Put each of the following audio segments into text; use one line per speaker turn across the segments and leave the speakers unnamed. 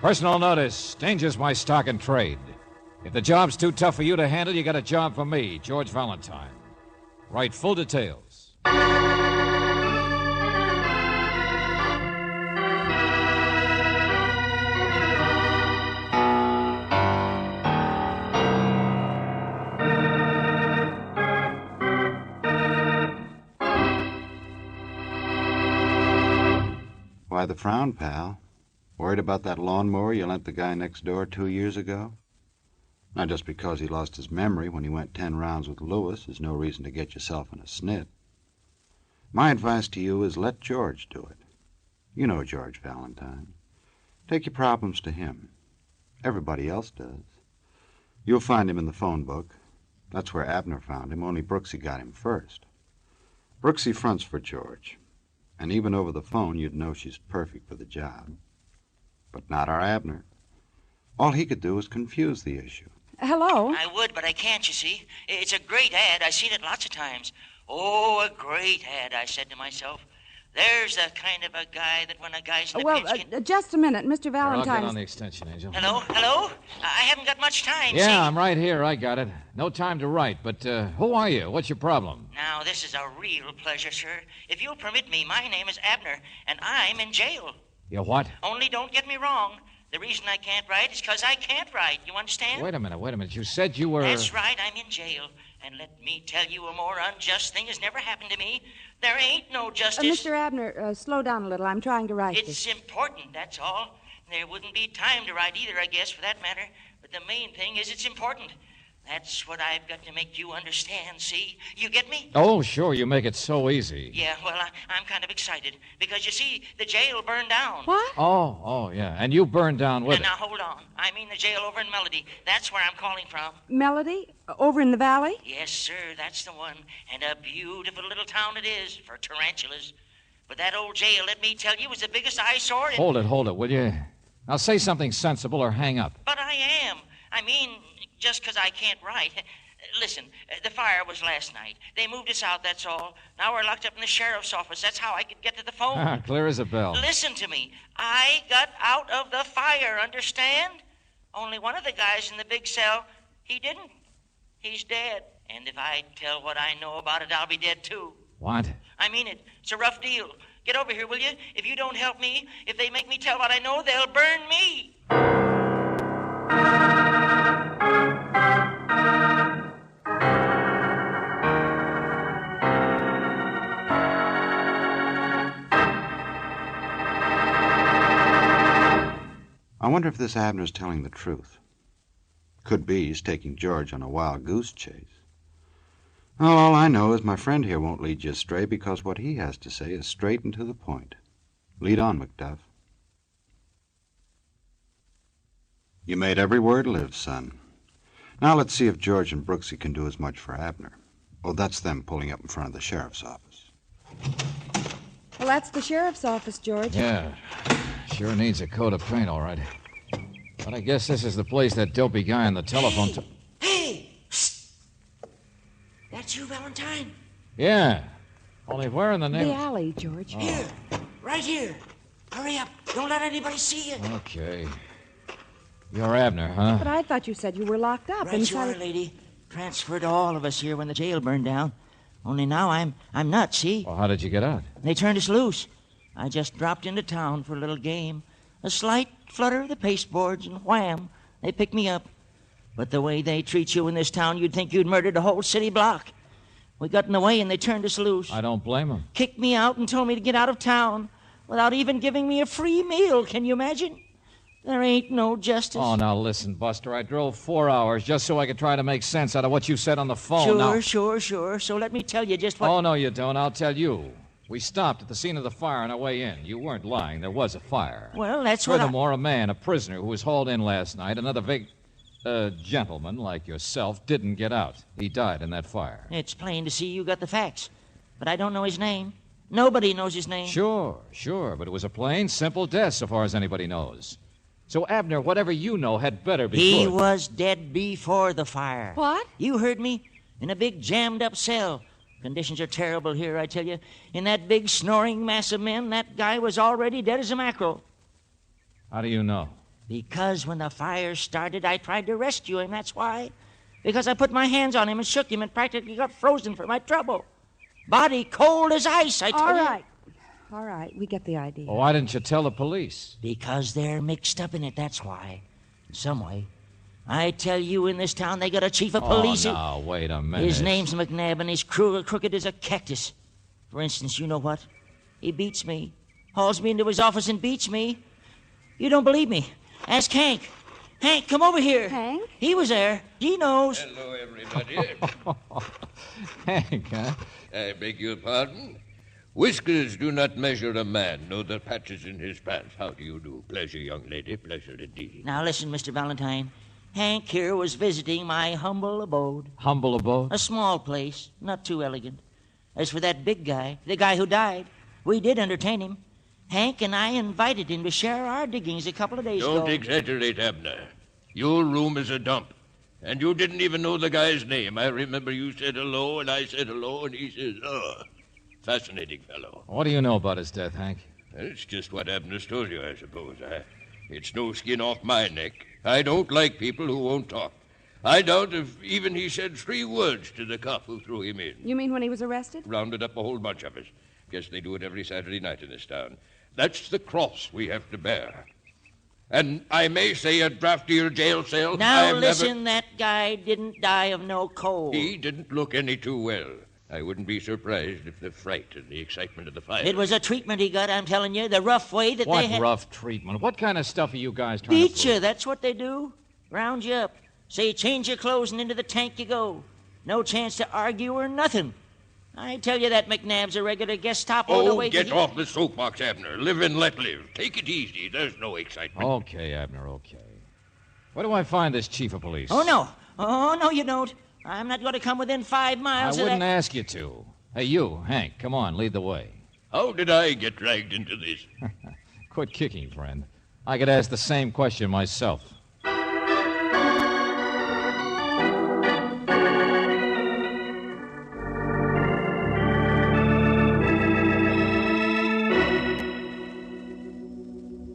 Personal notice. Danger's my stock and trade. If the job's too tough for you to handle, you got a job for me, George Valentine. Write full details.
Why the frown, pal? Worried about that lawnmower you lent the guy next door 2 years ago? Not just because he lost his memory when he went 10 rounds with Lewis is no reason to get yourself in a snit. My advice to you is let George do it. You know George Valentine. Take your problems to him. Everybody else does. You'll find him in the phone book. That's where Abner found him, only Brooksie got him first. Brooksie fronts for George. And even over the phone, you'd know she's perfect for the job. But not our Abner. All he could do was confuse the issue.
Hello?
I would, but I can't, you see. It's a great ad. I've seen it lots of times. Oh, a great ad, I said to myself. There's the kind of a guy that when a guy's in the pinch can...
just a minute, Mr. Valentine.
I'll get on the extension, Angel.
Hello? I haven't got much time,
Yeah,
see?
I'm right here. I got it. No time to write, but who are you? What's your problem?
Now, this is a real pleasure, sir. If you'll permit me, my name is Abner, and I'm in jail.
You what?
Only don't get me wrong. The reason I can't write is because I can't write. You understand?
Wait a minute. You said you were...
That's right, I'm in jail. And let me tell you, a more unjust thing has never happened to me. There ain't no justice.
Mr. Abner, slow down a little. I'm trying to write
It's important, that's all. There wouldn't be time to write either, I guess, for that matter. But the main thing is it's important. That's what I've got to make you understand, see? You get me?
Oh, sure, you make it so easy.
Yeah, well, I'm kind of excited. Because, you see, the jail burned down.
What?
Oh, yeah. And you burned down with it.
Now, hold on. I mean the jail over in Melody. That's where I'm calling from.
Melody? Over in the valley?
Yes, sir, that's the one. And a beautiful little town it is for tarantulas. But that old jail, let me tell you, was the biggest eyesore in...
Hold it, will you? Now say something sensible or hang up.
But I am. I mean, just because I can't write. Listen, the fire was last night. They moved us out, that's all. Now we're locked up in the sheriff's office. That's how I could get to the phone.
Clear as a bell.
Listen to me. I got out of the fire, understand? Only one of the guys in the big cell, he didn't. He's dead. And if I tell what I know about it, I'll be dead, too.
What?
I mean it. It's a rough deal. Get over here, will you? If you don't help me, if they make me tell what I know, they'll burn me.
I wonder if this Abner's telling the truth. Could be he's taking George on a wild goose chase. Well, all I know is my friend here won't lead you astray because what he has to say is straight and to the point. Lead on, Macduff. You made every word live, son. Now let's see if George and Brooksie can do as much for Abner. Oh, that's them pulling up in front of the sheriff's office.
Well, that's the sheriff's office, George.
Yeah, sure needs a coat of paint, all right. But I guess this is the place that dopey guy on the telephone...
Hey! Psst. That's you, Valentine?
Yeah. Only where in the name...
The alley, George.
Oh.
Here. Right here. Hurry up. Don't let anybody see you.
Okay. You're Abner, huh?
But I thought you said you were locked up
Right you are, lady. Transferred all of us here when the jail burned down. Only now I'm nuts, see?
Well, how did you get out?
They turned us loose. I just dropped into town for a little game. A slight flutter of the pasteboards, and wham, they picked me up. But the way they treat you in this town, you'd think you'd murdered a whole city block. We got in the way, and they turned us loose.
I don't blame them.
Kicked me out and told me to get out of town without even giving me a free meal. Can you imagine? There ain't no justice.
Oh, now listen, Buster. I drove 4 hours just so I could try to make sense out of what you said on the phone.
Sure. So let me tell you just what...
Oh, no, you don't. I'll tell you. We stopped at the scene of the fire on our way in. You weren't lying. There was a fire.
Well, that's what
Furthermore, a man, a prisoner who was hauled in last night, another gentleman like yourself, didn't get out. He died in that fire.
It's plain to see you got the facts. But I don't know his name. Nobody knows his name.
Sure. But it was a plain, simple death so far as anybody knows. So, Abner, whatever you know had better be
He
good.
was dead before the fire.
What?
You heard me. In a big jammed-up cell. Conditions are terrible here, I tell you. In that big snoring mass of men, that guy was already dead as a mackerel.
How do you know?
Because when the fire started, I tried to rescue him, that's why. Because I put my hands on him and shook him and practically got frozen for my trouble. Body cold as ice, I tell you.
All right, we get the idea.
Well, why didn't you tell the police?
Because they're mixed up in it, that's why. In some way. I tell you, in this town, they got a chief of police.
Oh, now, wait a minute.
His name's McNabb, and his crew are crooked as a cactus. For instance, you know what? He beats me. Hauls me into his office and beats me. You don't believe me? Ask Hank. Hank, come over here.
Hank?
He was there. He knows.
Hello, everybody.
Hank, huh?
I beg your pardon? Whiskers do not measure a man, nor the patches in his pants. How do you do? Pleasure, young lady. Pleasure indeed.
Now listen, Mr. Valentine. Hank here was visiting my humble abode.
Humble abode?
A small place, not too elegant. As for that big guy, the guy who died, we did entertain him. Hank and I invited him to share our diggings a couple of days ago.
Don't exaggerate, Abner. Your room is a dump. And you didn't even know the guy's name. I remember you said hello, and I said hello, and he says, fascinating fellow.
What do you know about his death, Hank?
It's just what Abner's told you, I suppose. It's no skin off my neck. I don't like people who won't talk. I doubt if even he said 3 words to the cop who threw him in.
You mean when he was arrested?
Rounded up a whole bunch of us. Guess they do it every Saturday night in this town. That's the cross we have to bear. And I may say a draftier jail cell.
Now listen, that guy didn't die of no cold.
He didn't look any too well. I wouldn't be surprised if the fright and the excitement of the fire...
It was a treatment he got, I'm telling you, the rough way that they had...
What rough treatment? What kind of stuff are you guys trying to
Beat
prove?
you, that's what they do. Round you up. Say, change your clothes and into the tank you go. No chance to argue or nothing. I tell you that McNabb's a regular Gestapo the way...
Get off the soapbox, Abner. Live and let live. Take it easy. There's no excitement.
Okay, Abner, okay. Where do I find this chief of police?
Oh, no. Oh, no, you don't. I'm not going to come within 5 miles
I
of that...
wouldn't ask you to. Hey, you, Hank, come on, lead the way.
How did I get dragged into this?
Quit kicking, friend. I could ask the same question myself.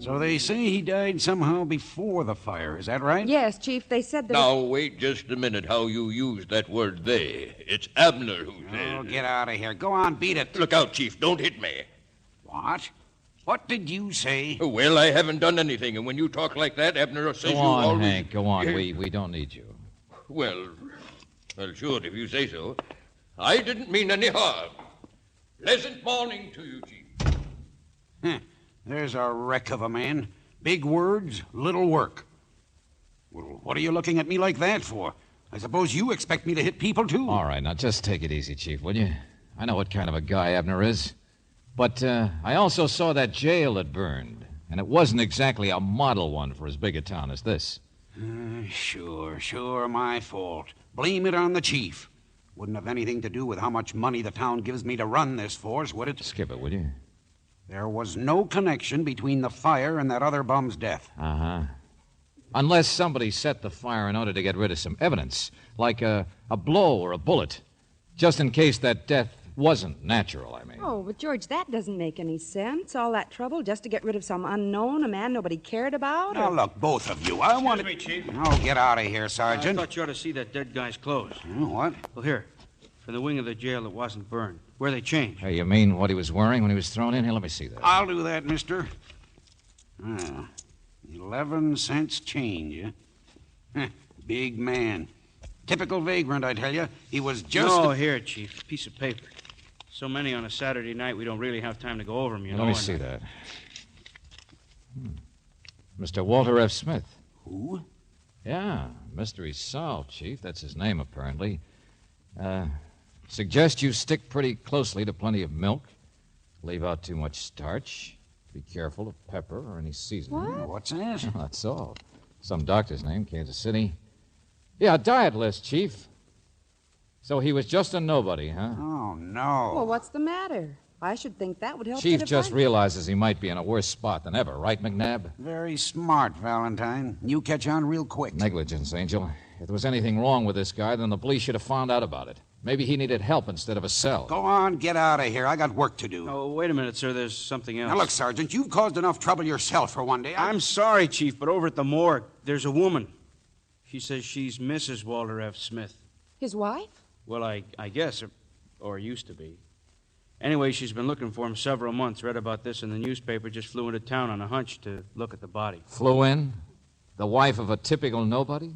So they say he died somehow before the fire. Is that right?
Yes, Chief. They said that...
Now, wait just a minute how you use that word they. It's Abner who says...
Oh, get out of here. Go on, beat it.
Look out, Chief. Don't hit me.
What? What did you say?
Well, I haven't done anything, and when you talk like that, Abner says
Go
you
on,
always...
Hank, go on. We don't need you.
Well, sure, if you say so. I didn't mean any harm. Pleasant morning to you, Chief.
Huh. There's a wreck of a man. Big words, little work. Well, what are you looking at me like that for? I suppose you expect me to hit people, too.
All right, now just take it easy, Chief, will you? I know what kind of a guy Abner is. But I also saw that jail that burned, and it wasn't exactly a model one for as big a town as this.
Sure, my fault. Blame it on the chief. Wouldn't have anything to do with how much money the town gives me to run this force, would it?
Skip it, will you?
There was no connection between the fire and that other bum's death.
Uh-huh. Unless somebody set the fire in order to get rid of some evidence, like a blow or a bullet, just in case that death wasn't natural, I mean.
Oh, but George, that doesn't make any sense. All that trouble just to get rid of some unknown, a man nobody cared about?
Now, look, both of you, I want to...
Excuse me, Chief.
Oh, get out of here, Sergeant.
I thought you ought to see that dead guy's clothes.
What?
Well, here, for the wing of the jail that wasn't burned. Where they changed.
Hey, you mean what he was wearing when he was thrown in? Here, let me see that.
I'll do that, mister. 11 cents change, huh? Big man. Typical vagrant, I tell you. He was just...
No, here, Chief. Piece of paper. So many on a Saturday night, we don't really have time to go over them, you know.
Let me see that. Mr. Walter F. Smith.
Who?
Yeah, mystery solved, Chief. That's his name, apparently. Suggest you stick pretty closely to plenty of milk. Leave out too much starch. Be careful of pepper or any seasoning.
What's that?
That's all. Some doctor's name, Kansas City. Yeah, a diet list, Chief. So he was just a nobody, huh?
Oh, no.
Well, what's the matter? I should think that would help.
Chief
get a
just
fight.
realizes he might be in a worse spot than ever, right, McNabb?
Very smart, Valentine. You catch on real quick.
Negligence, Angel. If there was anything wrong with this guy, then the police should have found out about it. Maybe he needed help instead of a cell.
Go on, get out of here. I got work to do.
Oh, wait a minute, sir. There's something else.
Now, look, Sergeant, you've caused enough trouble yourself for one day.
I'm sorry, Chief, but over at the morgue, there's a woman. She says she's Mrs. Walter F. Smith.
His wife?
Well, I guess, or used to be. Anyway, she's been looking for him several months. Read about this in the newspaper, just flew into town on a hunch to look at the body.
Flew in? The wife of a typical nobody?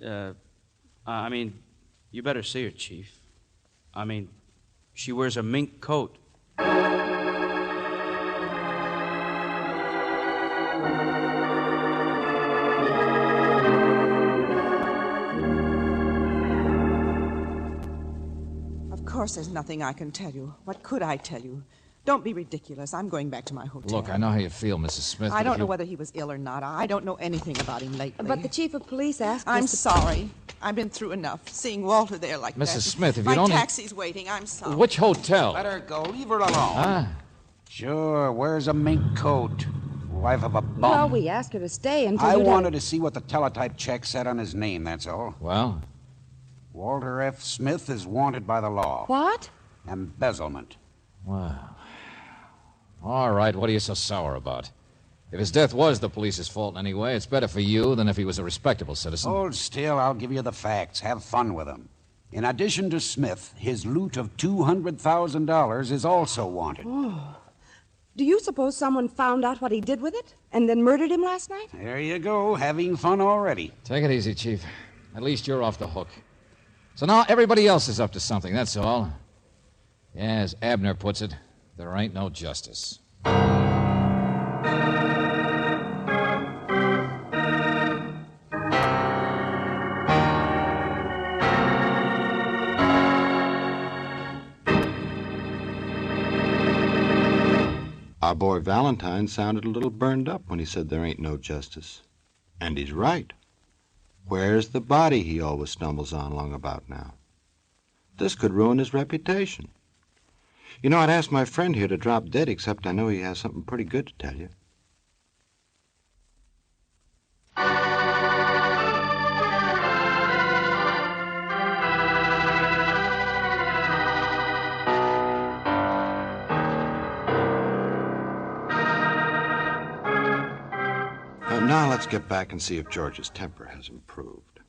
I mean, you better see her, Chief. I mean, she wears a mink coat.
Of course there's nothing I can tell you. What could I tell you? Don't be ridiculous. I'm going back to my hotel.
Look, I know how you feel, Mrs. Smith.
I don't know whether he was ill or not. I don't know anything about him lately.
But the chief of police asked
I'm
us to...
sorry. I've been through enough. Seeing Walter there like that.
Mrs. Smith, if
my
you'd only...
My taxi's waiting. I'm sorry.
Which hotel?
Let her go. Leave her alone.
Ah.
Sure, wears a mink coat. Wife of a bum.
Well, we asked her to stay until
I
you...
wanted to see what the teletype check said on his name, that's all.
Well?
Walter F. Smith is wanted by the law.
What?
Embezzlement.
Well... All right, what are you so sour about? If his death was the police's fault in any way, it's better for you than if he was a respectable citizen.
Hold still, I'll give you the facts. Have fun with them. In addition to Smith, his loot of $200,000 is also wanted.
Oh. Do you suppose someone found out what he did with it and then murdered him last night?
There you go, having fun already.
Take it easy, Chief. At least you're off the hook. So now everybody else is up to something, that's all. Yeah, as Abner puts it, there ain't no justice.
Our boy Valentine sounded a little burned up when he said there ain't no justice. And he's right. Where's the body he always stumbles on long about now? This could ruin his reputation. You know, I'd ask my friend here to drop dead, except I know he has something pretty good to tell you. Now let's get back and see if George's temper has improved.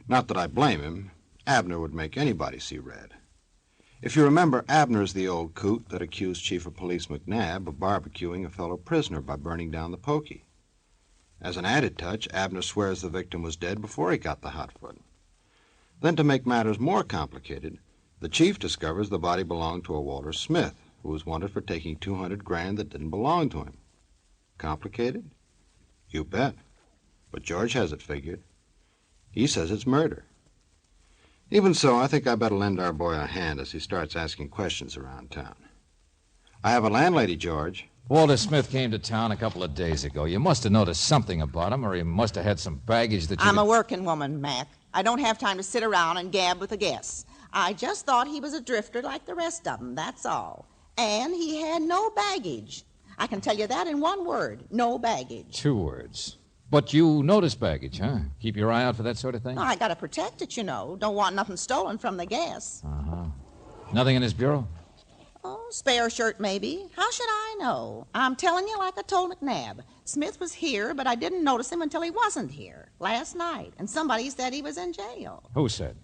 Not that I blame him. Abner would make anybody see red. If you remember, Abner's the old coot that accused Chief of Police McNabb of barbecuing a fellow prisoner by burning down the pokey. As an added touch, Abner swears the victim was dead before he got the hot foot. Then, to make matters more complicated, the chief discovers the body belonged to a Walter Smith, who was wanted for taking $200,000 that didn't belong to him. Complicated? You bet. But George has it figured. He says it's murder. Even so, I think I better lend our boy a hand as he starts asking questions around town. I have a landlady, George.
Walter Smith came to town a couple of days ago. You must have noticed something about him, or he must have had some baggage that you...
I'm a working woman, Mac. I don't have time to sit around and gab with the guests. I just thought he was a drifter like the rest of them, that's all. And he had no baggage. I can tell you that in one word, no baggage.
2 words. But you notice baggage, huh? Keep your eye out for that sort of thing?
I gotta protect it, you know. Don't want nothing stolen from the guests.
Uh-huh. Nothing in his bureau?
Oh, spare shirt, maybe. How should I know? I'm telling you like I told McNabb. Smith was here, but I didn't notice him until he wasn't here, last night. And somebody said he was in jail.
Who said?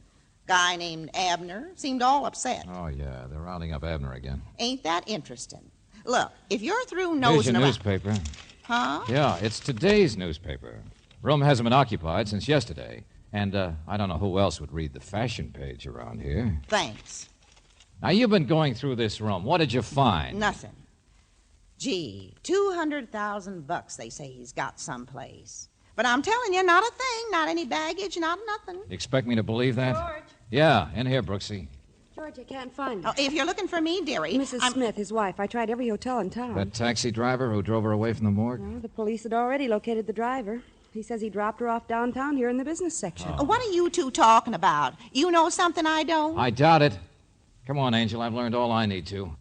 Guy named Abner. Seemed all upset.
Oh, yeah, they're rounding up Abner again.
Ain't that interesting? Look, if you're through nosing
around...
around...
newspaper.
Huh?
Yeah, it's today's newspaper. Room hasn't been occupied since yesterday. And I don't know who else would read the fashion page around here.
Thanks.
Now, you've been going through this room. What did you find?
Nothing. Gee, $200,000 they say he's got someplace. But I'm telling you, not a thing, not any baggage, not nothing.
You expect me to believe that?
George.
Yeah, in here, Brooksie.
George, I can't find
Oh,
him.
if you're looking for me, dearie...
Mrs. Smith, his wife. I tried every hotel in town.
That taxi driver who drove her away from the morgue?
No, the police had already located the driver. He says he dropped her off downtown here in the business section.
What are you two talking about? You know something I don't?
I doubt it. Come on, Angel. I've learned all I need to.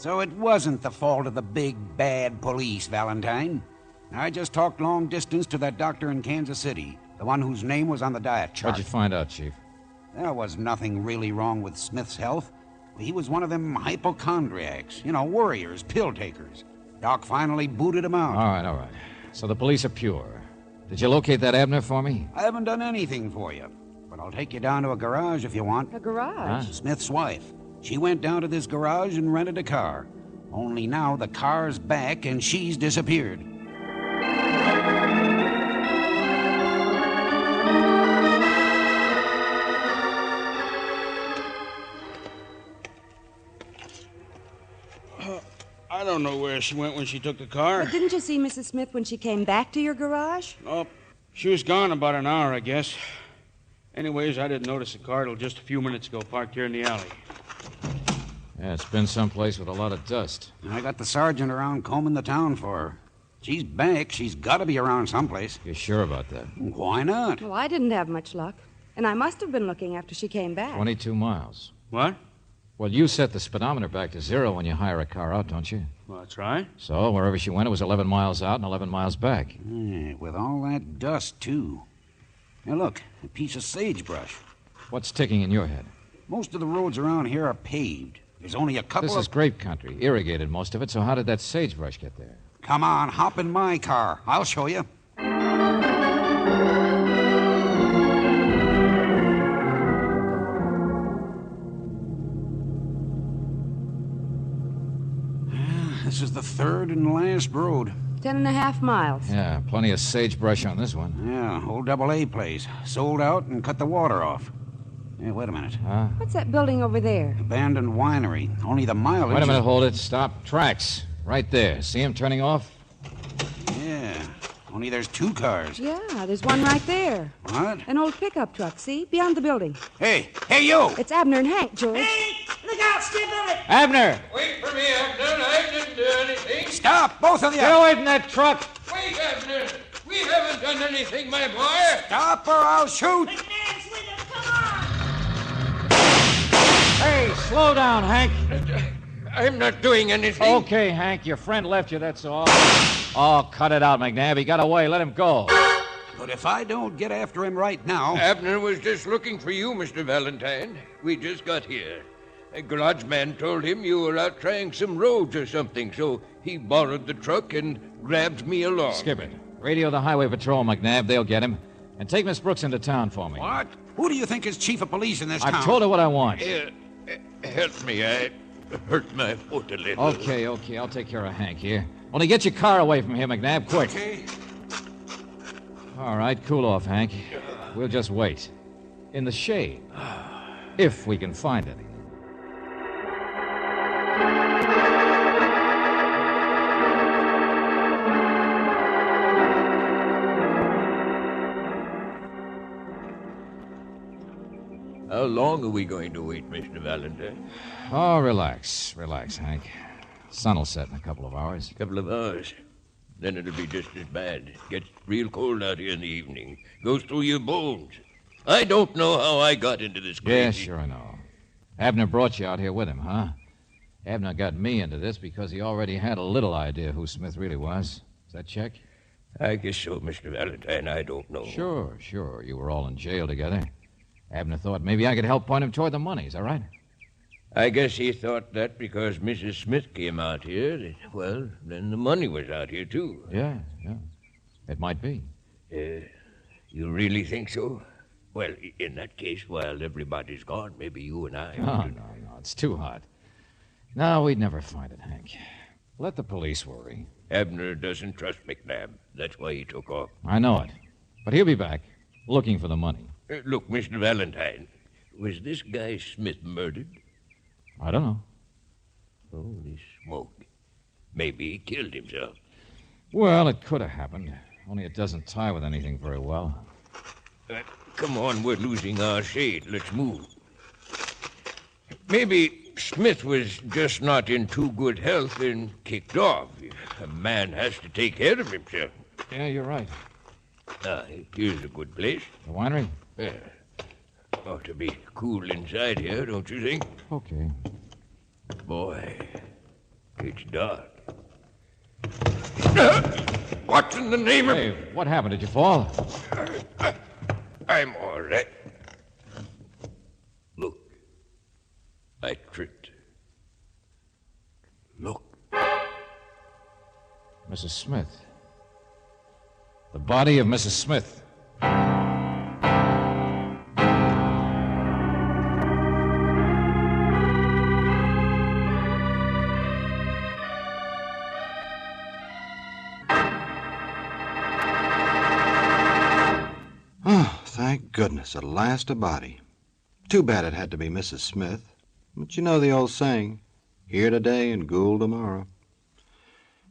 So it wasn't the fault of the big, bad police, Valentine. I just talked long distance to that doctor in Kansas City, the one whose name was on the diet chart.
What'd you find out, Chief?
There was nothing really wrong with Smith's health. He was one of them hypochondriacs, worriers, pill takers. Doc finally booted him out.
All right. So the police are pure. Did you locate that Abner for me?
I haven't done anything for you, but I'll take you down to a garage if you want.
A garage?
Huh?
Smith's wife. She went down to this garage and rented a car. Only now the car's back and she's disappeared.
I don't know where she went when she took the car.
But didn't you see Mrs. Smith when she came back to your garage?
Oh, she was gone about an hour, I guess. Anyways, I didn't notice the car till just a few minutes ago, parked here in the alley.
Yeah, it's been someplace with a lot of dust.
I got the sergeant around combing the town for her. She's back. She's got to be around someplace.
You sure about that?
Why not?
Well, I didn't have much luck. And I must have been looking after she came back.
22 miles.
What?
Well, you set the speedometer back to 0 when you hire a car out, don't you?
Well, that's right.
So, wherever she went, it was 11 miles out and 11 miles back.
Yeah, with all that dust, too. Now, look, a piece of sagebrush.
What's ticking in your head?
Most of the roads around here are paved. There's only a couple
This is grape country, irrigated most of it, so how did that sagebrush get there?
Come on, hop in my car. I'll show you. This is the third and last road.
10.5 miles.
Yeah, plenty of sagebrush on this one.
Yeah, old AA place. Sold out and cut the water off. Hey, wait a minute.
Huh?
What's that building over there?
Abandoned winery. Only the mileage...
Wait a minute, hold it. Stop. Tracks. Right there. See him turning off?
Yeah, only there's 2 cars.
Yeah, there's one right there.
What?
An old pickup truck, see? Beyond the building.
Hey, you!
It's Abner and Hank, George.
Look out, skip on it!
Abner!
Wait for me, Abner. I didn't do anything.
Stop, both of you!
Get away from that truck!
Wait, Abner. We haven't done anything, my boy.
Stop or I'll shoot!
McNabb's with him, come on!
Hey, slow down, Hank.
I'm not doing anything.
Okay, Hank, your friend left you, that's all. Oh, cut it out, McNabb. He got away. Let him go.
But if I don't get after him right now...
Abner was just looking for you, Mr. Valentine. We just got here. A garage man told him you were out trying some roads or something, so he borrowed the truck and grabbed me along.
Skip it. Radio the highway patrol, McNabb. They'll get him. And take Miss Brooks into town for me.
What? Who do you think is chief of police in this town?
I've told her what I want.
Help me. I hurt my foot a little.
Okay. I'll take care of Hank here. Only get your car away from here, McNabb, quick.
Okay.
All right, cool off, Hank. We'll just wait. In the shade. If we can find any.
How long are we going to wait, Mr. Valentine?
Oh, relax, Hank. Sun'll set in a couple of hours.
Couple of hours. Then it'll be just as bad. Gets real cold out here in the evening. Goes through your bones. I don't know how I got into this crazy...
Yeah, sure I know. Abner brought you out here with him, huh? Abner got me into this because he already had a little idea who Smith really was. Does that check?
I guess so, Mr. Valentine. I don't know.
Sure. You were all in jail together. Abner thought maybe I could help point him toward the money. Is that right?
I guess he thought that because Mrs. Smith came out here, well, then the money was out here, too.
Yeah. It might be.
You really think so? Well, in that case, while everybody's gone, maybe you and I...
No. It's too hot. No, we'd never find it, Hank. Let the police worry.
Abner doesn't trust McNabb. That's why he took off.
I know it. But he'll be back, looking for the money.
Look, Mr. Valentine, was this guy Smith murdered?
I don't know.
Holy smoke. Maybe he killed himself.
Well, it could have happened. Only it doesn't tie with anything very well.
Come on, we're losing our shade. Let's move. Maybe Smith was just not in too good health and kicked off. A man has to take care of himself.
Yeah, you're right.
Here's a good place.
The winery?
Yeah. Ought to be cool inside here, don't you think?
Okay.
Boy, It's dark. What in the name of...
Hey, what happened? Did you fall?
I'm all right. Look. I tripped. Look.
Mrs. Smith. The body of Mrs. Smith.
Oh, thank goodness, at last a body. Too bad it had to be Mrs. Smith. But you know the old saying, here today and ghoul tomorrow.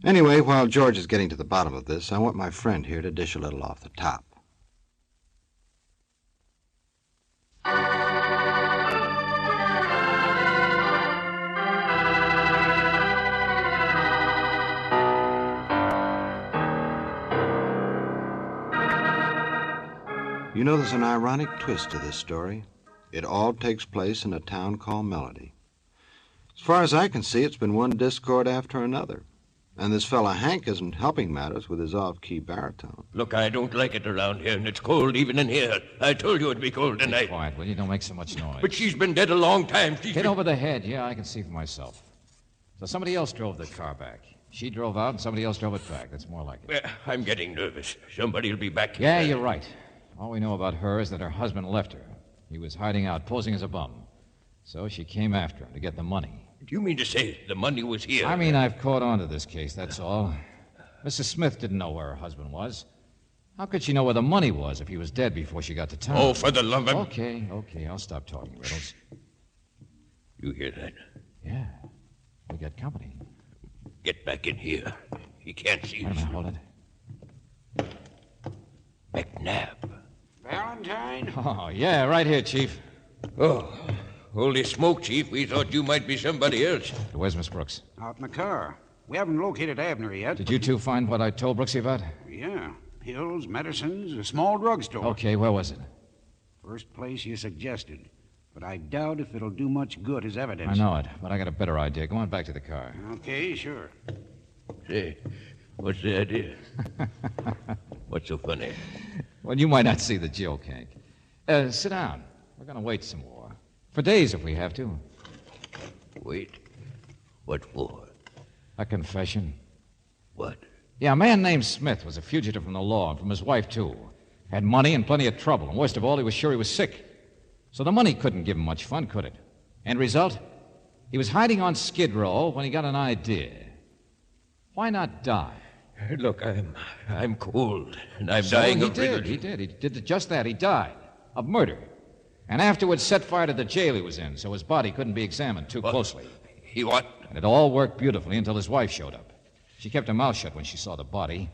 Anyway, while George is getting to the bottom of this, I want my friend here to dish a little off the top. You know, there's an ironic twist to this story. It all takes place in a town called Melody. As far as I can see, it's been one discord after another. And this fella Hank isn't helping matters with his off-key baritone.
Look, I don't like it around here, and it's cold even in here. I told you it'd be cold tonight.
Be quiet, will you? Don't make so much noise.
But she's been dead a long time.
Get over the head. Yeah, I can see for myself. So somebody else drove the car back. She drove out, and somebody else drove it back. That's more like it.
Well, I'm getting nervous. Somebody'll be back here.
Yeah, you're right. All we know about her is that her husband left her. He was hiding out, posing as a bum. So she came after him to get the money.
Do you mean to say the money was here?
I mean, I've caught on to this case, that's all. Mrs. Smith didn't know where her husband was. How could she know where the money was if he was dead before she got to town?
Oh, for the love of...
Okay, I'll stop talking, Riddles.
You hear that?
Yeah, we got company.
Get back in here. He can't see
Wait a
us.
minute, hold it.
McNabb.
Valentine?
Oh, yeah, right here, Chief.
Oh, holy smoke, Chief. We thought you might be somebody else.
Where's Miss Brooks?
Out in the car. We haven't located Abner yet.
Did you two find what I told Brooksie about?
Yeah. Pills, medicines, a small drugstore.
Okay, where was it?
First place you suggested. But I doubt if it'll do much good as evidence.
I know it, but I got a better idea. Go on back to the car.
Okay, sure.
Say, what's the idea? What's so funny?
Well, you might not see the joke, Hank. Sit down. We're going to wait some more. For days, if we have to.
Wait. What for?
A confession.
What?
Yeah, a man named Smith was a fugitive from the law, and from his wife, too. Had money and plenty of trouble, and worst of all, he was sure he was sick. So the money couldn't give him much fun, could it? End result? He was hiding on Skid Row when he got an idea. Why not die?
Look, I'm cold, and I'm dying of riddles.
He did just that. He died of murder. And afterwards set fire to the jail he was in, so his body couldn't be examined too closely.
He what?
And it all worked beautifully until his wife showed up. She kept her mouth shut when she saw the body,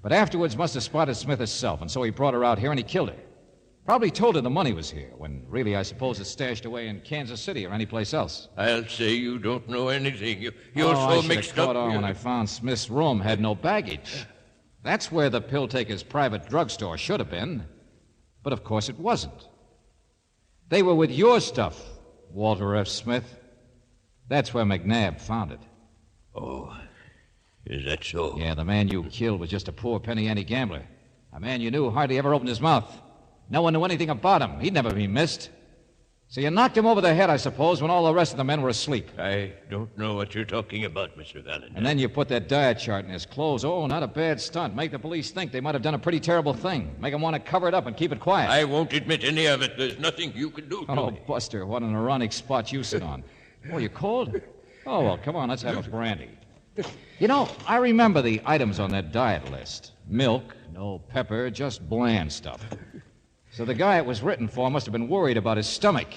but afterwards must have spotted Smith herself, and so he brought her out here and he killed her. Probably told her the money was here, when really I suppose it's stashed away in Kansas City or anyplace else.
I'll say you don't know anything. You're
I
so
should
mixed
have caught
up.
on when I found Smith's room had no baggage. That's where the pill-taker's private drugstore should have been. But of course it wasn't. They were with your stuff, Walter F. Smith. That's where McNabb found it.
Oh, is that so?
Yeah, the man you killed was just a poor penny ante gambler. A man you knew hardly ever opened his mouth. No one knew anything about him. He'd never be missed. So you knocked him over the head, I suppose, when all the rest of the men were asleep.
I don't know what you're talking about, Mr. Valentine.
And then you put that diet chart in his clothes. Oh, not a bad stunt. Make the police think they might have done a pretty terrible thing. Make them want to cover it up and keep it quiet.
I won't admit any of it. There's nothing you can do to me.
Buster, what an ironic spot you sit on. Oh, you cold? Oh, well, come on, let's have a brandy. You know, I remember the items on that diet list. Milk, no pepper, just bland stuff. So the guy it was written for must have been worried about his stomach.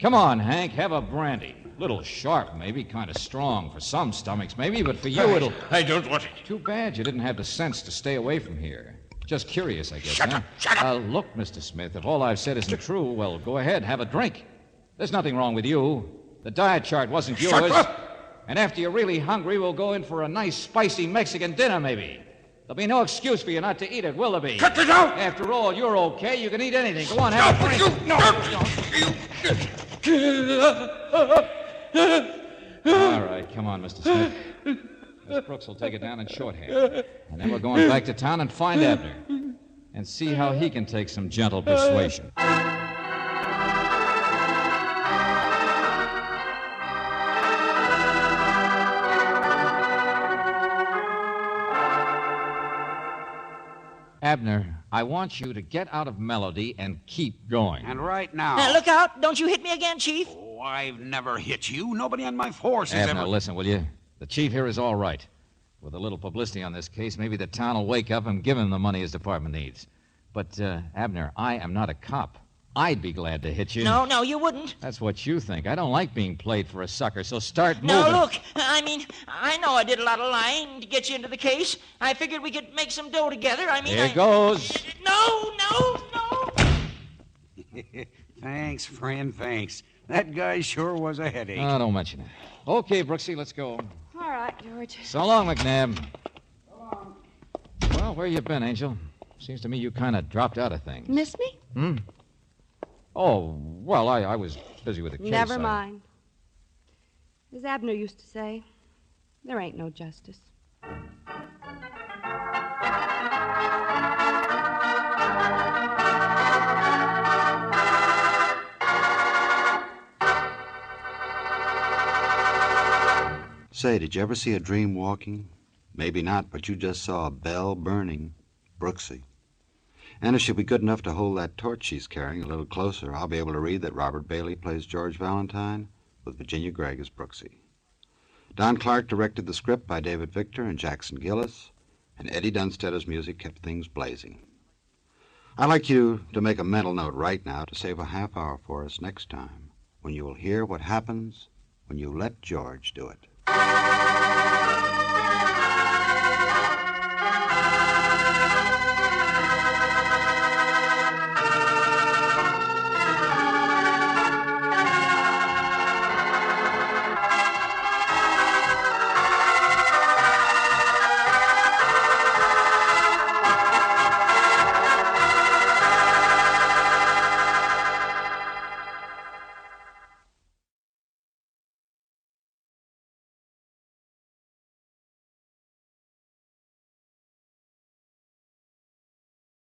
Come on, Hank, have a brandy. Little sharp, maybe, kind of strong for some stomachs, maybe, but for you it'll...
I don't want it.
Too bad you didn't have the sense to stay away from here. Just curious, I guess,
Shut
huh?
up, shut up.
Look, Mr. Smith, if all I've said isn't true, well, go ahead, have a drink. There's nothing wrong with you. The diet chart wasn't yours.
Shut up!
And after you're really hungry, we'll go in for a nice, spicy Mexican dinner, maybe. There'll be no excuse for you not to eat it, will there be?
Cut it out!
After all, you're okay. You can eat anything. Go on, have a drink. All right, come on, Mr. Smith. Miss Brooks will take it down in shorthand. And then we're going back to town and find Abner. And see how he can take some gentle persuasion. Abner, I want you to get out of melody and keep going.
And right now...
Now, look out. Don't you hit me again, Chief.
Oh, I've never hit you. Nobody on my force has
Abner,
ever...
listen, will you? The chief here is all right. With a little publicity on this case, maybe the town will wake up and give him the money his department needs. But, Abner, I am not a cop. I'd be glad to hit you.
No, you wouldn't.
That's what you think. I don't like being played for a sucker, so start moving.
No, look, I know I did a lot of lying to get you into the case. I figured we could make some dough together.
Here goes.
No.
Thanks, friend, thanks. That guy sure was a headache.
Oh, don't mention it. Okay, Brooksie, let's go.
All right, George.
So long, McNabb. Well, where you been, Angel? Seems to me you kind of dropped out of things.
Miss me?
Oh, well, I was busy with the case.
Never mind. As Abner used to say, there ain't no justice.
Say, did you ever see a dream walking? Maybe not, but you just saw a bell burning. Brooksie. And if she'll be good enough to hold that torch she's carrying a little closer, I'll be able to read that Robert Bailey plays George Valentine with Virginia Gregg as Brooksie. Don Clark directed the script by David Victor and Jackson Gillis, and Eddie Dunstedter's music kept things blazing. I'd like you to make a mental note right now to save a half hour for us next time, when you will hear what happens when you let George do it.